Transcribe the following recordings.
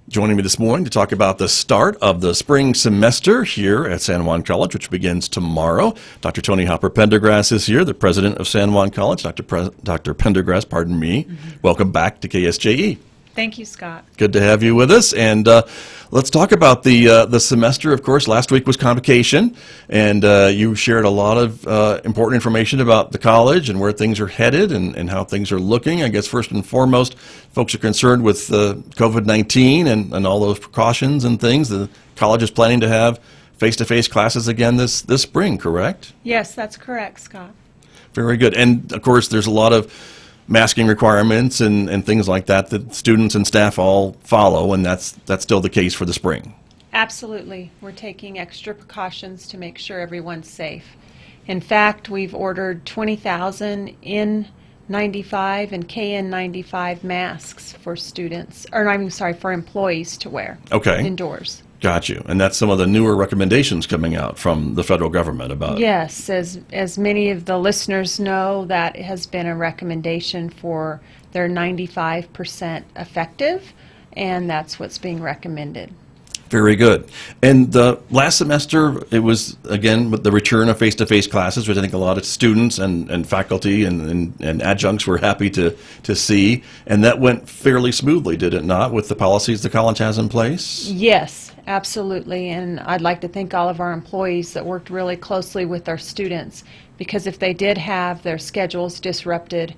Joining me this morning to talk about the start of the spring semester here at San Juan College, which begins tomorrow. Dr. Toni Hopper Pendergrass is here, the president of San Juan College. Dr. Pendergrass, pardon me. Welcome back to KSJE. Thank you, Scott. Good to have you with us. And let's talk about the semester. Of course, last week was convocation, and you shared a lot of important information about the college and where things are headed and how things are looking. I guess first and foremost, folks are concerned with COVID-19 and all those precautions and things. The college is planning to have face-to-face classes again this spring, correct? Yes, that's correct, Scott. Very good. And, of course, there's a lot of masking requirements and things like that that students and staff all follow, and that's still the case for the spring. Absolutely. We're taking extra precautions to make sure everyone's safe. In fact, we've ordered 20,000 N95 and KN95 masks for students, for employees to wear indoors. Got you. And that's some of the newer recommendations coming out from the federal government about. Yes, as many of the listeners know, that has been a recommendation for their 95% effective, and that's what's being recommended. Very good. And the last semester, it was, again, with the return of face-to-face classes, which I think a lot of students and faculty and adjuncts were happy to see. And that went fairly smoothly, did it not, with the policies the college has in place? Yes, absolutely. And I'd like to thank all of our employees that worked really closely with our students, because if they did have their schedules disrupted,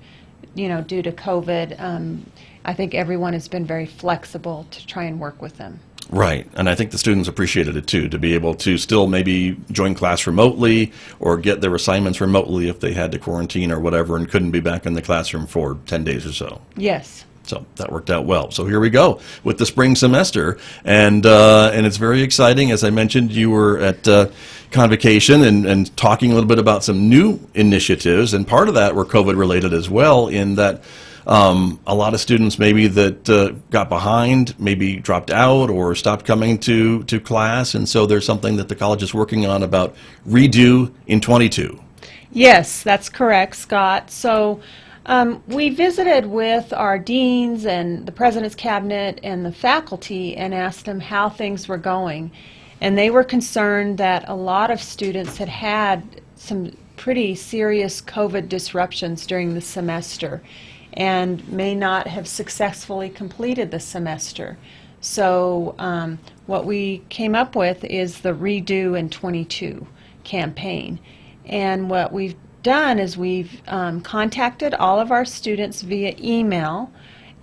due to COVID, I think everyone has been very flexible to try and work with them. Right, and I think the students appreciated it too, to be able to still maybe join class remotely or get their assignments remotely if they had to quarantine or whatever and couldn't be back in the classroom for 10 days or so. Yes. So that worked out well. So here we go with the spring semester, and it's very exciting. As I mentioned, you were at convocation and talking a little bit about some new initiatives, and part of that were COVID related as well, in that a lot of students maybe that got behind, maybe dropped out or stopped coming to class, and so there's something that the college is working on about redo in 22. Yes, that's correct, Scott. So we visited with our deans and the president's cabinet and the faculty and asked them how things were going, and they were concerned that a lot of students had some pretty serious COVID disruptions during the semester and may not have successfully completed the semester. So what we came up with is the Redo in 22 campaign. And what we've done is we've contacted all of our students via email,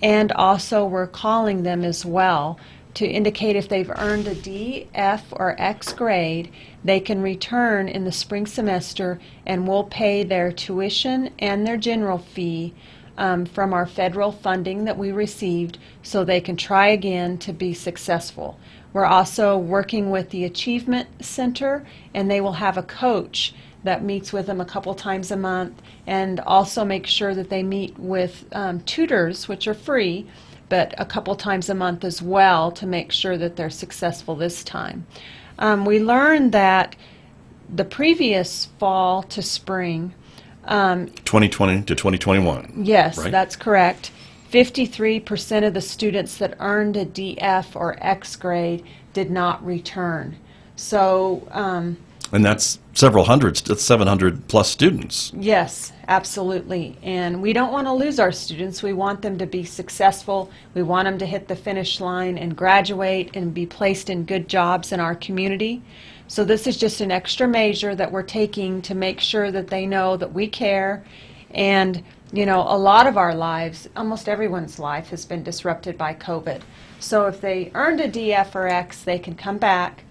and also we're calling them as well to indicate if they've earned a D, F, or X grade, they can return in the spring semester and we'll pay their tuition and their general fee from our federal funding that we received, so they can try again to be successful. We're also working with the Achievement Center, and they will have a coach that meets with them a couple times a month, and also make sure that they meet with tutors, which are free, but a couple times a month as well, to make sure that they're successful this time. We learned that the previous fall to spring, 2020 to 2021. Yes, right? That's correct. 53% of the students that earned a DF or X grade did not return. So, and that's several hundreds, that's 700 plus students. Yes, absolutely. And we don't want to lose our students. We want them to be successful. We want them to hit the finish line and graduate and be placed in good jobs in our community. So this is just an extra measure that we're taking to make sure that they know that we care. And, a lot of our lives, almost everyone's life, has been disrupted by COVID. So if they earned a DF or X, they can come back,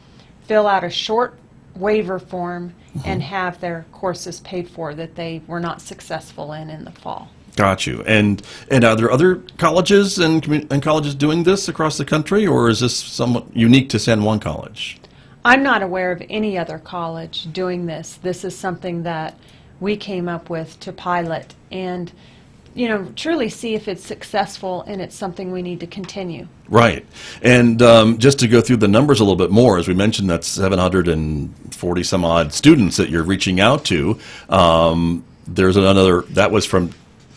fill out a short waiver form, and have their courses paid for that they were not successful in the fall. Got you. And are there other colleges and colleges doing this across the country, or is this somewhat unique to San Juan College? I'm not aware of any other college doing this. This is something that we came up with to pilot and, truly see if it's successful, and it's something we need to continue. Right. And just to go through the numbers a little bit more, as we mentioned, that's 740 some odd students that you're reaching out to. There's another, that was from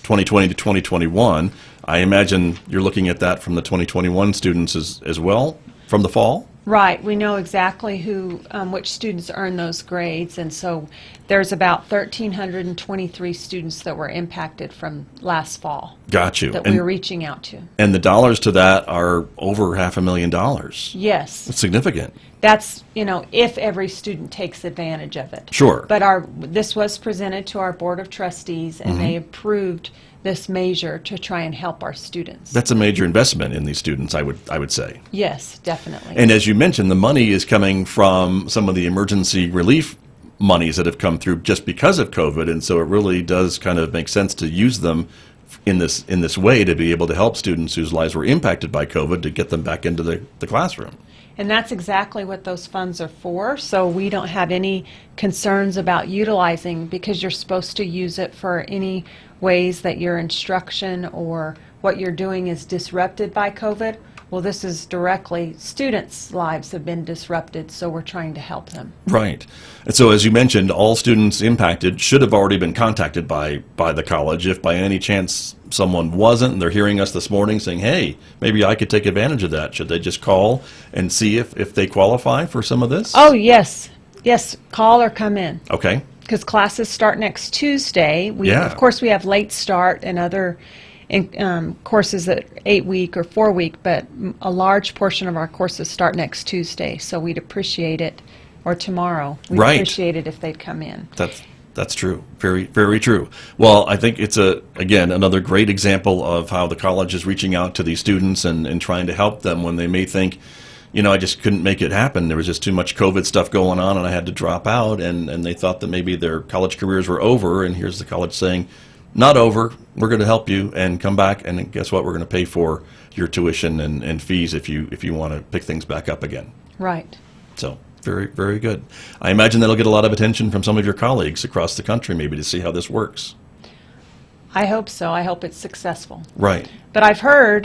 2020 to 2021. I imagine you're looking at that from the 2021 students as well, from the fall? Right. We know exactly which students earn those grades, and so there's about 1,323 students that were impacted from last fall. Got you. That we were reaching out to. And the dollars to that are over $500,000. Yes. It's significant. That's, if every student takes advantage of it. Sure. But this was presented to our Board of Trustees, and they approved this measure to try and help our students. That's a major investment in these students, I would say. Yes, definitely. And as you mentioned, the money is coming from some of the emergency relief monies that have come through just because of COVID, and so it really does kind of make sense to use them in this way to be able to help students whose lives were impacted by COVID to get them back into the classroom. And that's exactly what those funds are for, so we don't have any concerns about utilizing, because you're supposed to use it for any ways that your instruction or what you're doing is disrupted by COVID. Well, this is directly, students' lives have been disrupted, so we're trying to help them. Right. And so as you mentioned, all students impacted should have already been contacted by the college. If by any chance someone wasn't, and they're hearing us this morning saying, hey, maybe I could take advantage of that, should they just call and see if they qualify for some of this? Oh, yes. Yes, call or come in. Okay. Because classes start next Tuesday. Of course, we have late start and other courses at 8-week or 4-week, but a large portion of our courses start next Tuesday, so we'd appreciate it, or tomorrow. We'd appreciate it if they'd come in. That's true. Very, very true. Well, I think it's again another great example of how the college is reaching out to these students and trying to help them when they may think, I just couldn't make it happen. There was just too much COVID stuff going on and I had to drop out, and they thought that maybe their college careers were over, and here's the college saying, not over, we're going to help you and come back, and guess what, we're going to pay for your tuition and fees if you want to pick things back up again. Right. So very, very good. I imagine that'll get a lot of attention from some of your colleagues across the country maybe to see how this works. I hope so. I hope it's successful. Right. But I've heard,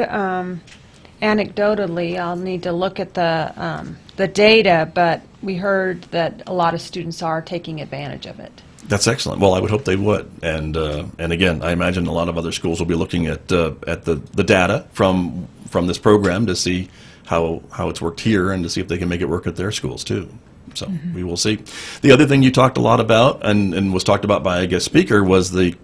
anecdotally, I'll need to look at the data, but we heard that a lot of students are taking advantage of it. That's excellent. Well, I would hope they would. And again, I imagine a lot of other schools will be looking at the data from this program to see how it's worked here and to see if they can make it work at their schools too. So we will see. The other thing you talked a lot about and was talked about by a guest speaker was the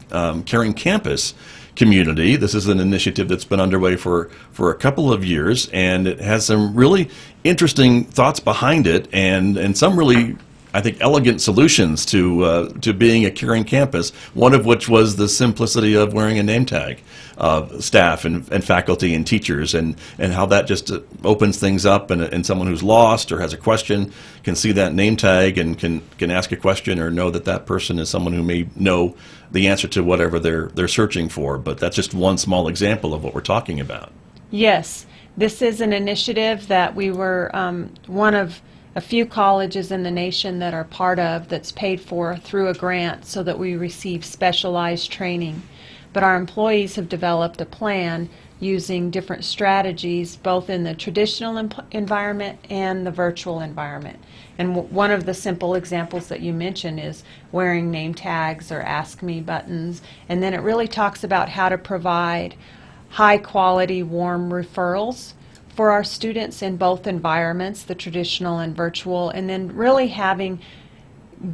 Caring Campus community. This is an initiative that's been underway for a couple of years, and it has some really interesting thoughts behind it and some really, I think, elegant solutions to being a caring campus, one of which was the simplicity of wearing a name tag of staff and faculty and teachers, and how that just opens things up, and someone who's lost or has a question can see that name tag and can ask a question or know that person is someone who may know the answer to whatever they're searching for. But that's just one small example of what we're talking about. Yes, this is an initiative that we were one of a few colleges in the nation that are part of, that's paid for through a grant so that we receive specialized training. But our employees have developed a plan using different strategies both in the traditional environment and the virtual environment. And one of the simple examples that you mentioned is wearing name tags or Ask Me buttons. And then it really talks about how to provide high quality, warm referrals for our students in both environments, the traditional and virtual, and then really having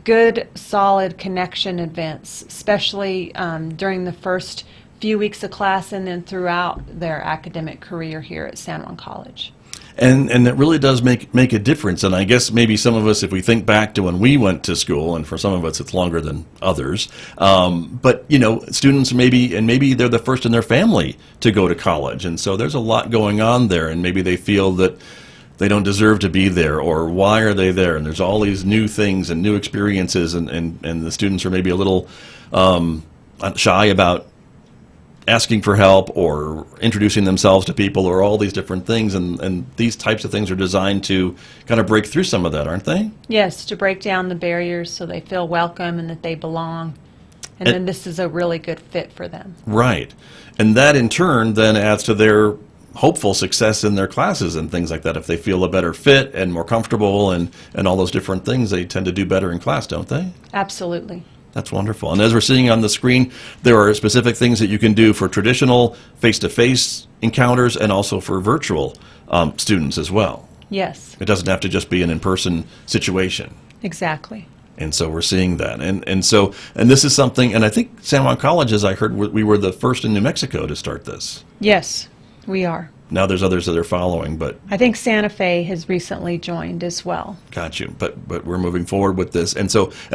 good, solid connection events, especially during the first few weeks of class and then throughout their academic career here at San Juan College. And it really does make a difference. And I guess maybe some of us, if we think back to when we went to school, and for some of us it's longer than others, but students maybe they're the first in their family to go to college, and so there's a lot going on there, and maybe they feel that they don't deserve to be there, or why are they there? And there's all these new things and new experiences, and the students are maybe a little shy about asking for help or introducing themselves to people, or all these different things, and these types of things are designed to kind of break through some of that, aren't they? Yes, to break down the barriers so they feel welcome and that they belong. And then this is a really good fit for them. Right. And that in turn then adds to their hopeful success in their classes and things like that. If they feel a better fit and more comfortable and all those different things, they tend to do better in class, don't they? Absolutely. That's wonderful. And as we're seeing on the screen, there are specific things that you can do for traditional face-to-face encounters and also for virtual students as well. Yes, It doesn't have to just be an in-person situation. exactly. And so we're seeing that. And this is something, and I think San Juan College, as I heard, we were the first in New Mexico to start this. Yes, we are. Now there's others that are following, but I think Santa Fe has recently joined as well. got you. But we're moving forward with this. And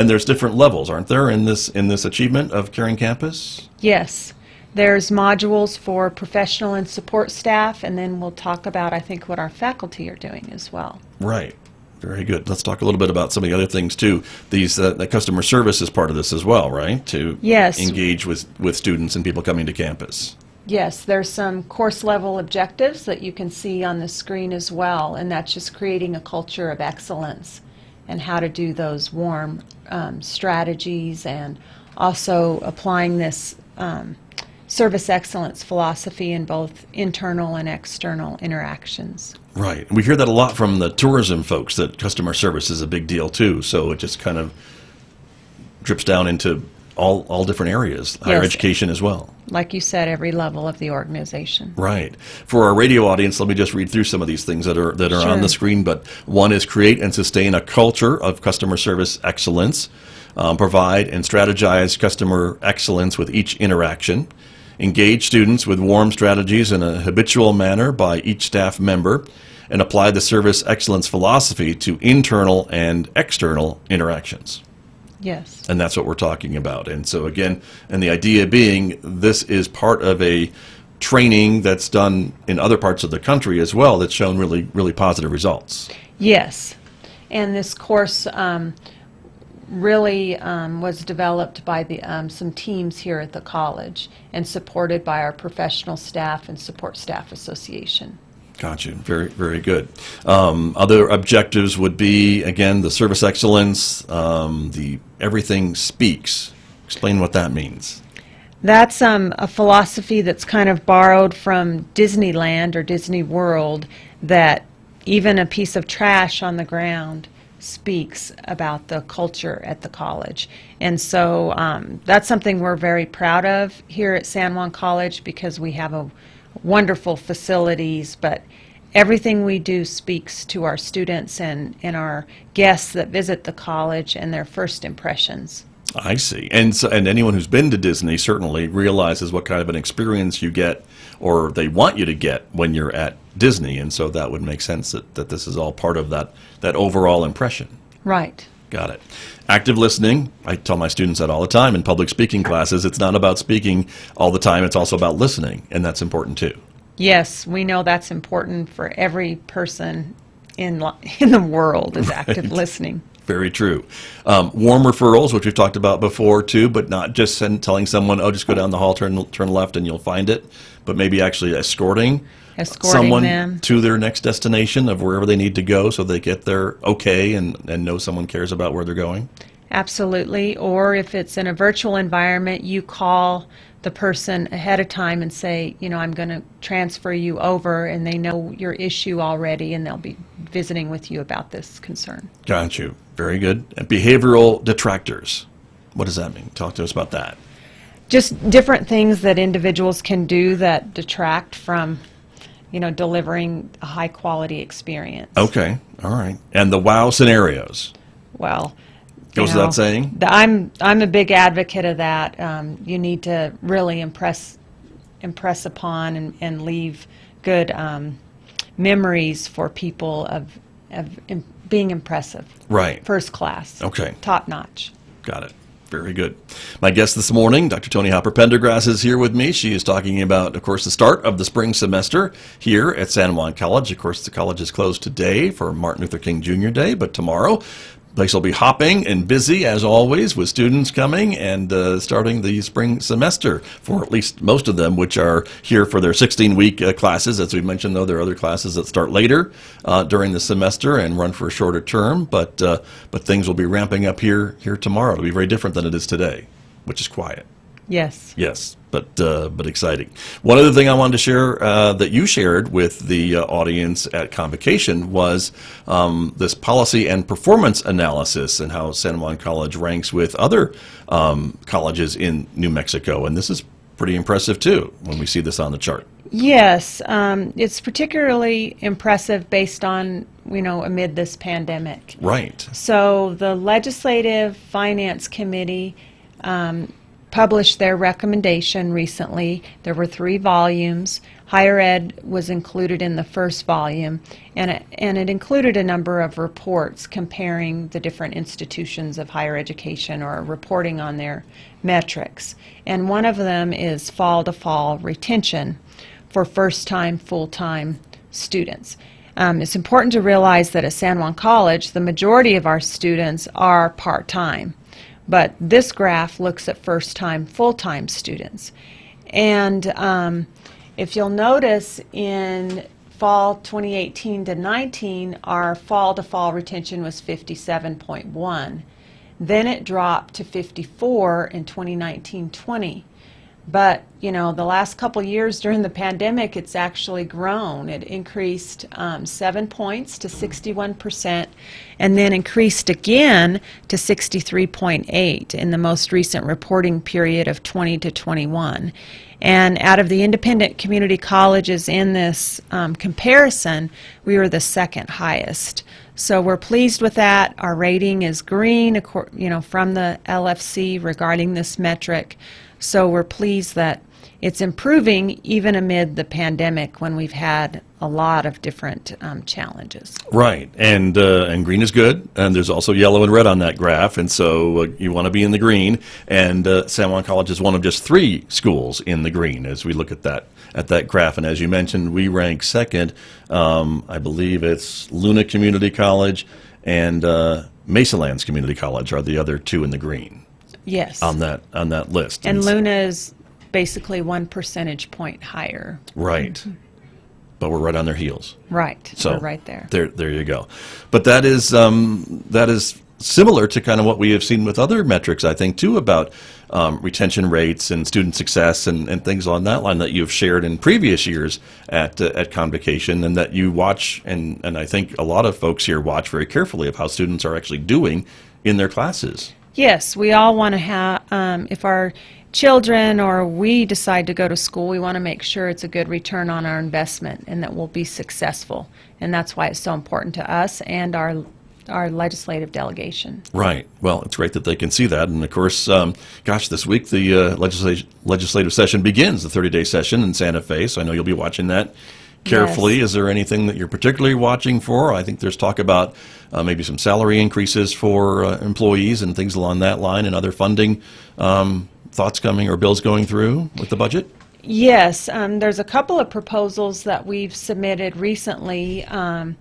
there's different levels, aren't there, in this achievement of Caring Campus? Yes, there's modules for professional and support staff, and then we'll talk about, I think, what our faculty are doing as well. Right. Very good. Let's talk a little bit about some of the other things too. These the customer service is part of this as well, right? To Yes. engage with students and people coming to campus. Yes, there's some course level objectives that you can see on the screen as well, and that's just creating a culture of excellence and how to do those warm strategies, and also applying this service excellence philosophy in both internal and external interactions. Right. We hear that a lot from the tourism folks, that customer service is a big deal too. So it just kind of drips down into all different areas, higher Yes. education as well. Like you said, every level of the organization. Right. For our radio audience, let me just read through some of these things that are Sure. on the screen. But one is create and sustain a culture of customer service excellence, provide and strategize customer excellence with each interaction, engage students with warm strategies in a habitual manner by each staff member, and apply the service excellence philosophy to internal and external interactions. Yes. And that's what we're talking about. And so again, and the idea being, this is part of a training that's done in other parts of the country as well that's shown really, really positive results. Yes. And this course really was developed by some teams here at the college and supported by our professional staff and support staff association. Gotcha. Very, very good. Other objectives would be, again, the service excellence, the everything speaks. Explain what that means. That's a philosophy that's kind of borrowed from Disneyland or Disney World, that even a piece of trash on the ground speaks about the culture at the college. And so that's something we're very proud of here at San Juan College, because we have a wonderful facilities, but everything we do speaks to our students and our guests that visit the college and their first impressions. I see. And anyone who's been to Disney certainly realizes what kind of an experience you get, or they want you to get, when you're at Disney. And so that would make sense that this is all part of that overall impression. Right. Got it. Active listening. I tell my students that all the time in public speaking classes. It's not about speaking all the time. It's also about listening, and that's important too. Yes, we know that's important for every person in the world, is active listening. Very true. Warm referrals, which we've talked about before too, but not just telling someone, oh, just go down the hall, turn left, and you'll find it, but maybe actually escorting someone them to their next destination of wherever they need to go, so they get there okay and know someone cares about where they're going. Absolutely. Or if it's in a virtual environment, you call the person ahead of time and say, I'm going to transfer you over, and they know your issue already, and they'll be visiting with you about this concern. Got you. Very good. And behavioral detractors. What does that mean? Talk to us about that. Just different things that individuals can do that detract from, delivering a high quality experience. Okay. All right. And the wow scenarios. Well, Goes without saying? I'm a big advocate of that. You need to really impress upon and leave good memories for people of being impressive. Right. First class. Okay. Top notch. Got it. Very good. My guest this morning, Dr. Toni Hopper Pendergrass, is here with me. She is talking about, of course, the start of the spring semester here at San Juan College. Of course, the college is closed today for Martin Luther King Jr. Day, but tomorrow, the place will be hopping and busy, as always, with students coming and starting the spring semester for at least most of them, which are here for their 16-week classes. As we mentioned, though, there are other classes that start later during the semester and run for a shorter term, but things will be ramping up here tomorrow. It'll be very different than it is today, which is quiet. Yes, but exciting. One other thing I wanted to share that you shared with the audience at Convocation was this policy and performance analysis and how San Juan College ranks with other colleges in New Mexico. And this is pretty impressive, too, when we see this on the chart. Yes, it's particularly impressive based on, amid this pandemic. Right. So the Legislative Finance Committee published their recommendation recently. There were 3 volumes. Higher ed was included in the first volume, and it included a number of reports comparing the different institutions of higher education or reporting on their metrics. And one of them is fall-to-fall retention for first-time, full-time students. It's important to realize that at San Juan College, the majority of our students are part-time. But this graph looks at first-time, full-time students. And if you'll notice, in fall 2018 to 19, our fall-to-fall retention was 57.1. Then it dropped to 54 in 2019-20. But, the last couple years during the pandemic, it's actually grown. It increased 7 points to 61%, and then increased again to 63.8 in the most recent reporting period of 20 to 21. And out of the independent community colleges in this comparison, we were the second highest. So we're pleased with that. Our rating is green, from the LFC regarding this metric. So we're pleased that it's improving even amid the pandemic when we've had a lot of different challenges. Right, and green is good, and there's also yellow and red on that graph, and so you want to be in the green. And San Juan College is one of just 3 schools in the green as we look at that graph. And as you mentioned, we rank second. I believe it's Luna Community College and Mesalands Community College are the other 2 in the green. Yes. On that list. And Luna is basically 1 percentage point higher. Right. Mm-hmm. But we're right on their heels. Right. So we're right there. There you go. But that is similar to kind of what we have seen with other metrics, I think, too, about retention rates and student success and things on that line that you've shared in previous years at Convocation, and that you watch, and I think a lot of folks here watch very carefully of how students are actually doing in their classes. Yes, we all want to have, if our children or we decide to go to school, we want to make sure it's a good return on our investment and that we'll be successful. And that's why it's so important to us and our legislative delegation. Right. Well, it's great that they can see that. And of course, this week the legislative session begins, the 30-day session in Santa Fe. So I know you'll be watching that carefully. Yes. Is there anything that you're particularly watching for? I think there's talk about maybe some salary increases for employees and things along that line, and other funding thoughts coming or bills going through with the budget? Yes, there's a couple of proposals that we've submitted recently on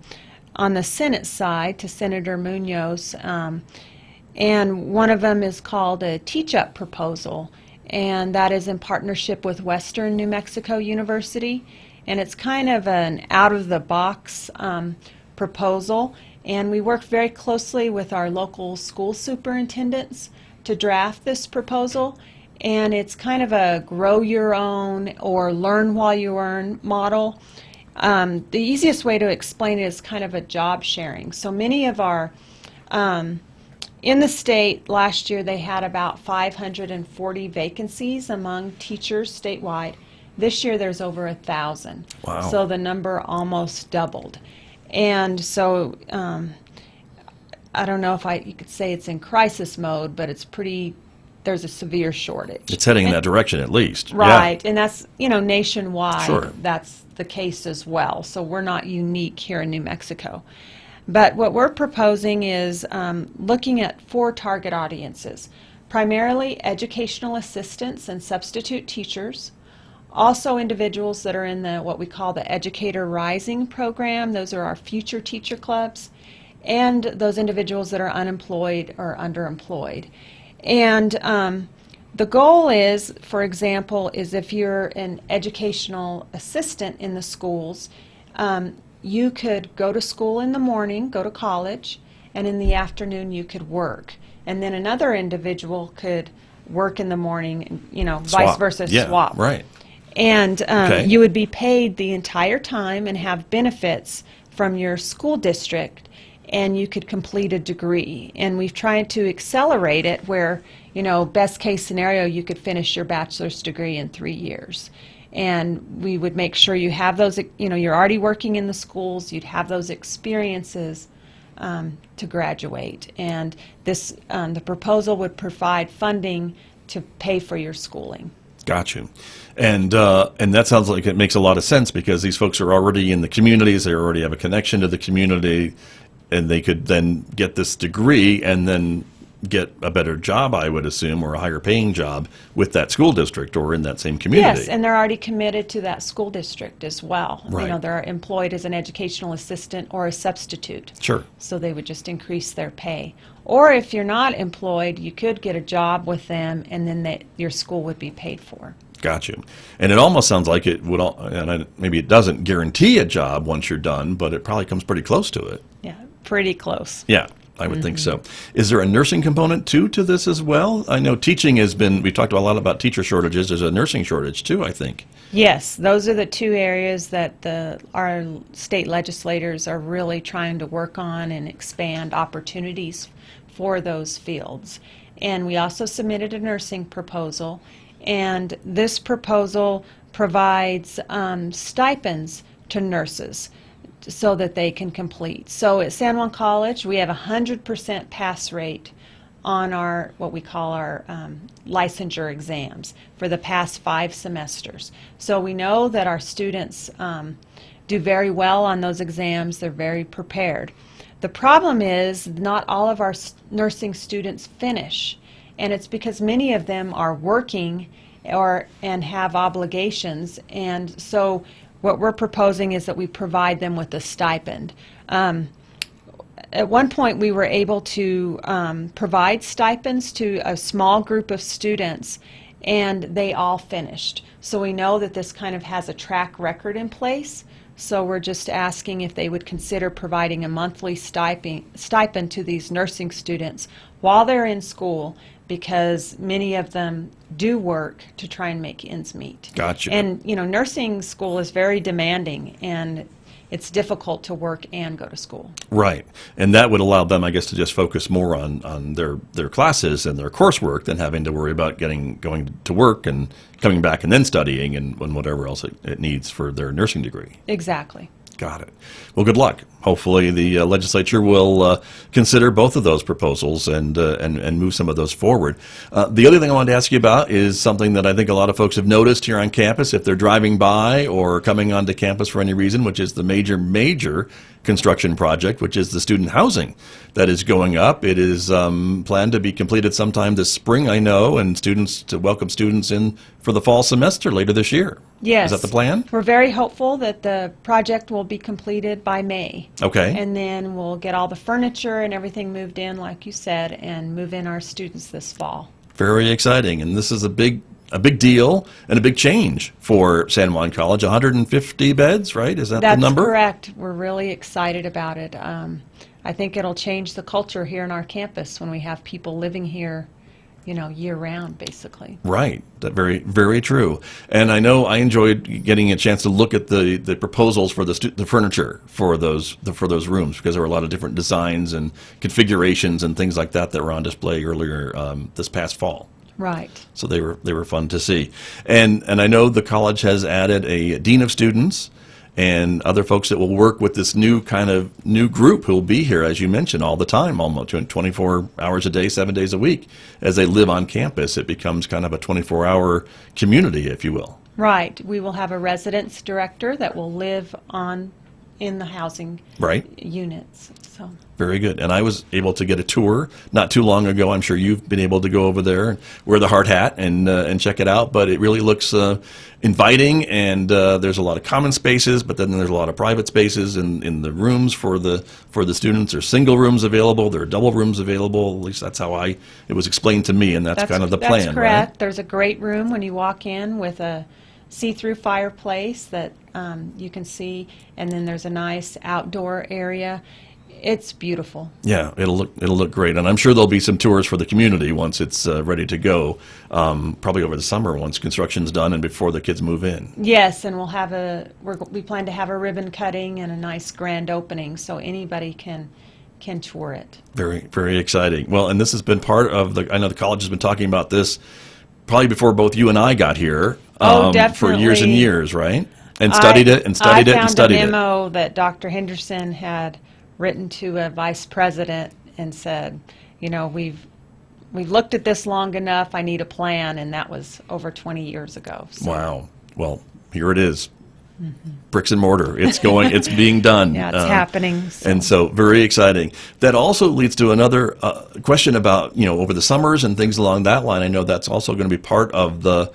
the Senate side to Senator Munoz, and one of them is called a teach-up proposal, and that is in partnership with Western New Mexico University. And it's kind of an out-of-the-box proposal, and we work very closely with our local school superintendents to draft this proposal. And it's kind of a grow your own or learn while you earn model. The easiest way to explain it is kind of a job sharing. So many of our, in the state last year they had about 540 vacancies among teachers statewide. This year there's over 1,000. Wow. So the number almost doubled. And so I don't know if you could say it's in crisis mode, but there's a severe shortage. It's heading in that direction at least. Right. Yeah. And that's, nationwide. Sure. That's the case as well. So we're not unique here in New Mexico. But what we're proposing is looking at 4 target audiences, primarily educational assistants and substitute teachers, also individuals that are in what we call the Educator Rising program. Those are our future teacher clubs, and those individuals that are unemployed or underemployed. And the goal is, for example, is if you're an educational assistant in the schools, you could go to school in the morning, go to college, and in the afternoon you could work. And then another individual could work in the morning, and, Swap. vice versa, Yeah, swap. right. And Okay. you would be paid the entire time and have benefits from your school district, and you could complete a degree. And we've tried to accelerate it where, best case scenario, you could finish your bachelor's degree in 3 years. And we would make sure you have those, you're already working in the schools, you'd have those experiences to graduate. And this, the proposal would provide funding to pay for your schooling. Got you. And that sounds like it makes a lot of sense because these folks are already in the communities, they already have a connection to the community, and they could then get this degree and then get a better job, I would assume, or a higher paying job with that school district or in that same community. Yes, and they're already committed to that school district as well. Right. They're employed as an educational assistant or a substitute. Sure. So they would just increase their pay. Or if you're not employed, you could get a job with them, and then your school would be paid for. Got you. And it almost sounds like it would, maybe it doesn't guarantee a job once you're done, but it probably comes pretty close to it. Yeah, pretty close. Yeah, I would think so. Is there a nursing component too to this as well? I know teaching has been, we talked a lot about teacher shortages. There's a nursing shortage too, I think. Yes, those are the two areas that our state legislators are really trying to work on and expand opportunities for those fields. And we also submitted a nursing proposal, and this proposal provides stipends to nurses so that they can complete. So at San Juan College, we have a 100% pass rate on our, what we call our licensure exams for the past 5 semesters. So we know that our students do very well on those exams. They're very prepared. The problem is not all of our nursing students finish, and it's because many of them are working and have obligations, and so what we're proposing is that we provide them with a stipend. At one point we were able to provide stipends to a small group of students, and they all finished. So we know that this kind of has a track record in place. So we're just asking if they would consider providing a monthly stipend to these nursing students while they're in school, because many of them do work to try and make ends meet. Gotcha. And nursing school is very demanding, and it's difficult to work and go to school. Right. And that would allow them, I guess, to just focus more on their classes and their coursework than having to worry about going to work and coming back and then studying and whatever else it needs for their nursing degree. Exactly. Got it. Well, good luck. Hopefully the legislature will consider both of those proposals and move some of those forward. The other thing I wanted to ask you about is something that I think a lot of folks have noticed here on campus if they're driving by or coming onto campus for any reason, which is the major construction project, which is the student housing that is going up. It is planned to be completed sometime this spring, I know, and to welcome students in for the fall semester later this year. Yes. Is that the plan? We're very hopeful that the project will be completed by May. Okay. And then we'll get all the furniture and everything moved in, like you said, and move in our students this fall. Very exciting. And this is a big deal and a big change for San Juan College. 150 beds, right? Is that the number? That's correct. We're really excited about it. I think it'll change the culture here on our campus when we have people living here, year-round, basically. Right. That very, very true. And I know I enjoyed getting a chance to look at the proposals for the furniture for those rooms, because there were a lot of different designs and configurations and things like that were on display earlier this past fall. Right. So they were fun to see. And I know the college has added a dean of students and other folks that will work with this new group who will be here, as you mentioned, all the time, almost 24 hours a day, 7 days a week. As they live on campus, it becomes kind of a 24-hour community, if you will. Right. We will have a residence director that will live in the housing units. So. Very good. And I was able to get a tour not too long ago. I'm sure you've been able to go over there and wear the hard hat and check it out. But it really looks inviting, and there's a lot of common spaces, but then there's a lot of private spaces in the rooms for the students. There's single rooms available. There are double rooms available. At least that's how it was explained to me, and that's kind of the plan. That's correct. Right? There's a great room when you walk in with a see-through fireplace that you can see, and then there's a nice outdoor area. It's beautiful. Yeah, it'll look great, and I'm sure there'll be some tours for the community once it's ready to go. Probably over the summer once construction's done and before the kids move in. Yes, and we plan to have a ribbon cutting and a nice grand opening, so anybody can tour it. Very, very exciting. Well, and this has been part of I know the college has been talking about this probably before both you and I got here. For years and years, right? And studied it and studied it and studied it. I found a memo that Dr. Henderson had written to a vice president and said, we've looked at this long enough, I need a plan, and that was over 20 years ago. So. Wow. Well, here it is. Bricks and mortar. It's being done. Yeah, it's happening. So. And so very exciting. That also leads to another question about, over the summers and things along that line. I know that's also going to be part of the,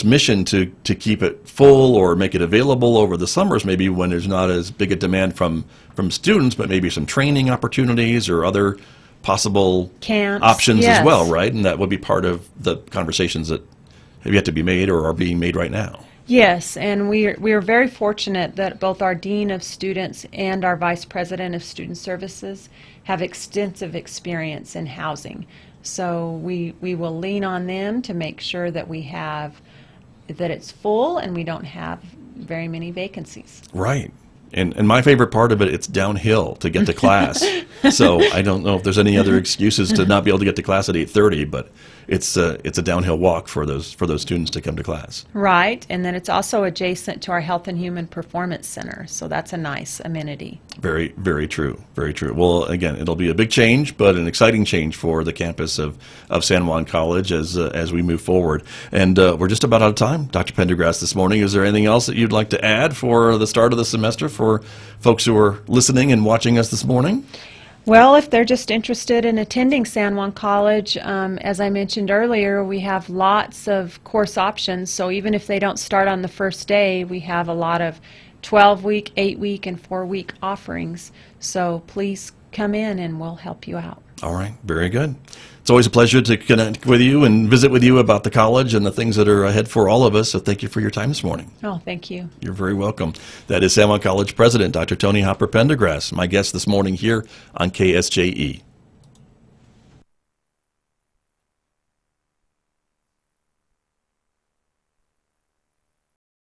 mission to keep it full or make it available over the summers, maybe when there's not as big a demand from students, but maybe some training opportunities or other possible camps, options yes. as well, right? And that would be part of the conversations that have yet to be made or are being made right now. Yes, and we are very fortunate that both our Dean of Students and our Vice President of Student Services have extensive experience in housing. So we will lean on them to make sure that that it's full and we don't have very many vacancies. Right. And my favorite part of it, it's downhill to get to class. So I don't know if there's any other excuses to not be able to get to class at 8:30, but it's a downhill walk for those students to come to class. Right, and then it's also adjacent to our Health and Human Performance Center, so that's a nice amenity. Very, very true. Very true. Well, again, it'll be a big change, but an exciting change for the campus of San Juan College as we move forward. And we're just about out of time, Dr. Pendergrass, this morning. Is there anything else that you'd like to add for the start of the semester for folks who are listening and watching us this morning? Well, if they're just interested in attending San Juan College, as I mentioned earlier, we have lots of course options. So even if they don't start on the first day, we have a lot of 12-week, 8-week, and 4-week offerings. So please come in and we'll help you out. All right. Very good. It's always a pleasure to connect with you and visit with you about the college and the things that are ahead for all of us. So thank you for your time this morning. Oh, thank you. You're very welcome. That is San Juan College President Dr. Toni Hopper Pendergrass, my guest this morning here on KSJE.